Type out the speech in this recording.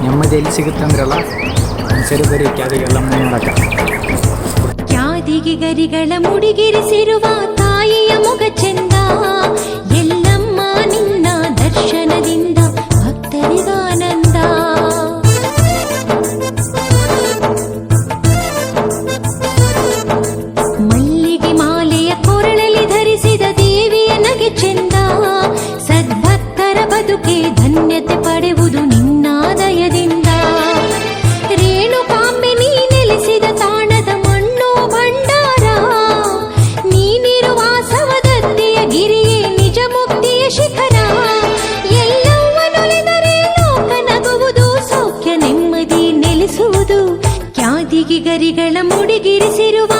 ನೆಮ್ಮದಿ ಎಲ್ಲಿ ಸಿಗುತ್ತೆ ಅಂದ್ರಲ್ಲ, ಸರಿ ಬರೀ ಕ್ಯಾದಿಗೆಲ್ಲ ನೋಡಕ. ಕ್ಯಾದಿಗೆ ಗರಿಗಳ ಮುಡಿಗಿರಿಸಿರುವ ತಾಯಿಯ ಮುಗ ಚೆಂದ, ಎಲ್ಲಮ್ಮ ನಿನ್ನ ದರ್ಶನದಿಂದ ಭಕ್ತರಿಗಾನಂದ. ಮಲ್ಲಿಗೆ ಮಾಲೆಯ ಕೊರಳಲ್ಲಿ ಧರಿಸಿದ ದೇವಿಯ ನಗೆ ಚೆಂದ, ಸದ್ಭಕ್ತರ ಬದುಕೆ ಧನ್ಯತೆ ಪಡೆಯುವುದು ನಿನ್ನ ದಯದಿಂದ. ರೇಣುಕಾಂಬೆ ನೀ ನೆಲೆಸಿದ ತಾಣದ ಮಣ್ಣು ಭಂಡಾರ, ನೀನಿರುವ ಸವದತ್ತಿಯ ಗಿರಿಯೇ ನಿಜ ಮುಕ್ತಿಯ ಶಿಖರ. ಎಲ್ಲವನ್ನೊಲಿದರೆ ಲೋಕ ನಗುವುದು, ಸೌಖ್ಯ ನೆಮ್ಮದಿ ನೆಲೆಸುವುದು. ಕ್ಯಾದಿಗೆ ಗರಿಗಳ ಮುಡಿಗಿರಿಸಿರುವ